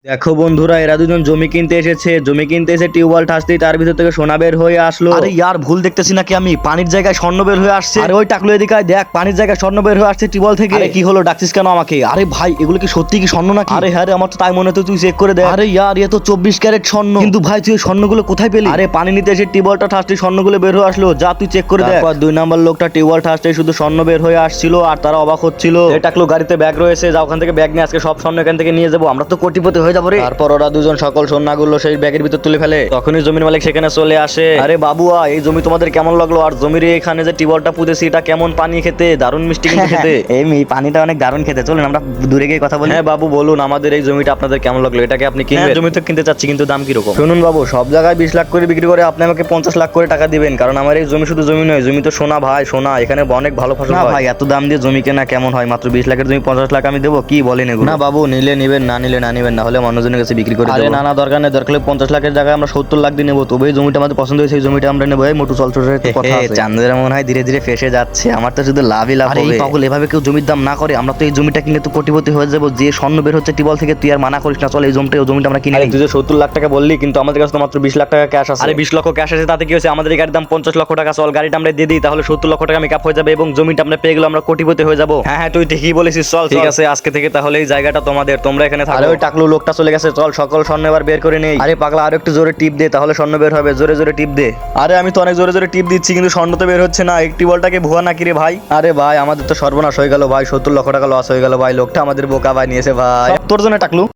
দেখো বন্ধুরা, এরা দুজন জমি কিনতে এসেছে। জমি কিনতে এসে টিউবওয়েল ঠাসতেই তার ভিতর থেকে সোনা বের হয়ে আসলো। আরে ইয়ার, ভুল দেখতেছি নাকি আমি? পানির জায়গায় স্বর্ণ বের হয়ে আসছে। আরে ওই টাকলু এদিকে আয়, দেখ পানির জায়গায় স্বর্ণ বের হয়ে আসছে টিউবওয়েল থেকে। আরে কি হলো, ডাকছিস কেন আমাকে? আরে ভাই, এগুলো কি সত্যি কি স্বর্ণ নাকি? আরে হ্যাঁ রে, আমার তো তাই মনে হতো, তুই চেক করে দেখ। আরে ইয়ার, এ তো 24 ক্যারেট স্বর্ণ। কিন্তু ভাই তুই এই স্বর্ণগুলো কোথায় পেলি? আরে পানি নিতে এসে টিউবওয়েলটা ঠাসতেই স্বর্ণগুলো বের হয়ে আসলো। যা তুই চেক করে দেখ। তারপর 2 নাম্বার লোকটা টিউবওয়েল ঠাসতেই শুধু স্বর্ণ বের হয়ে আসছিল আর তারা অবাক হচ্ছিল। এই টাকলু, গাড়িতে ব্যাগ রয়েছে, যা ওখান থেকে ব্যাগ নিয়ে আজকে সব স্বর্ণ এখান থেকে নিয়ে যাবো, আমরা তো কোটিপতি হয়ে যাবো রে। তারপর ওরা দুজন সকল সোনাগুলো সেই ব্যাগের ভিতর তুলে ফেলে। তখনই জমির মালিক সেখানে চলে আসে। আরে বাবুয়া, এই জমি তোমাদের কেমন লাগলো? আর জমির এখানে যে টিউবওয়েলটা পুঁতেছি, এটা কেমন পানি খেতে? দারুণ মিষ্টি কিন্তু খেতে। এই পানিটা অনেক দারুণ খেতে, চলুন আমরা দূরে গিয়ে কথা বলি। হ্যাঁ বাবু বলুন, আমাদের এই জমিটা আপনাদের কেমন লাগলো? এটাকে আপনি কিনবেন? জমি তো কিনতে চাচ্ছি, কিন্তু দাম কিরকম? শুনুন বাবু, সব জায়গায় 20 লাখ করে বিক্রি করে আপনি আমাকে 50 লাখ করে টাকা দিবেন, কারণ আমার এই জমি শুধু জমি নয়, জমি তো সোনা ভাই, সোনা। এখানে অনেক ভালো ফসল হয়। ভাই এত দাম দিয়ে জমি কেনা কেমন হয়? মাত্র 20 লাখের জমি 50 লাখ আমি দেবো? কি বলেন এগুলো? না বাবু, নিলে নিবেন, না নিলে না নিবেন, না হলে অন্যজনের কাছে বিক্রি করে দেবো। না না, দরকার নেই। দরকার হলে 50 লাখের জায়গায় আমরা 70 লাখ দিয়ে নেবো, তবে এই জমিটা আমাদের পছন্দ হয়েছে, এই জমিটা আমরা নেবো। এই মোটু চল, ছোট কথা আছে। চাঁদের মনে হয় ধীরে ধীরে ফেসে যাচ্ছে, আমার তো শুধু লাভই লাভ হবে। পাগল, এভাবে কেউ জমির দাম না করে। আমরা তো এই জমিটা কিনে তো কোটিপতি হয়ে যাবো। যে স্বর্ণ বের হচ্ছে টিউবওয়েল থেকে, তুই আর মানা করিস না, চল এই জমিটা আমরা কিনে। তুই যে 70 লাখ টাকা বললি, কিন্তু আমাদের কাছে তো মাত্র 20 লাখ টাকা ক্যাশ আছে। আরে 20 লক্ষ ক্যাশ আছে, তাতে কি হয়েছে? আমাদের এই গাড়ির দাম 50 লক্ষ টাকা। চল গাড়িটা আমরা দিয়ে দিই, তাহলে 70 লক্ষ টাকা মেকআপ হয়ে যাবে এবং জমিটা আমরা পেয়ে গেলে আমরা কোটিপতি হয়ে যাবো। হ্যাঁ হ্যাঁ, তুই ঠিকই বলেছিস। চল ঠিক আছে, আজকে থেকে তাহলে এই জায়গাটা তোমাদের, তোমরা এখানে থাকো। আরে ওই টাকলু লোকটা চলে গেছে, চল সকল স্বর্ণ এবার বের করে নেই। আরে পাগলা, আরো একটু জোরে টিপ দে, তাহলে স্বর্ণ বের হবে। জোরে জোরে টিপ দে। আরে আমি তো অনেক জোরে জোরে টিপ দিচ্ছি, কিন্তু স্বর্ণ তো বের হচ্ছে না। একটি বলটাকে ভুয়া নাকি রে ভাই? আরে ভাই, আমাদের তো সর্বনাশ হয়ে গেল ভাই, 70 লক্ষ টাকা লস হয়ে গেল ভাই। লোকটা আমাদের বোকা বানিয়েছে ভাই। তোর জন্য টাকলু।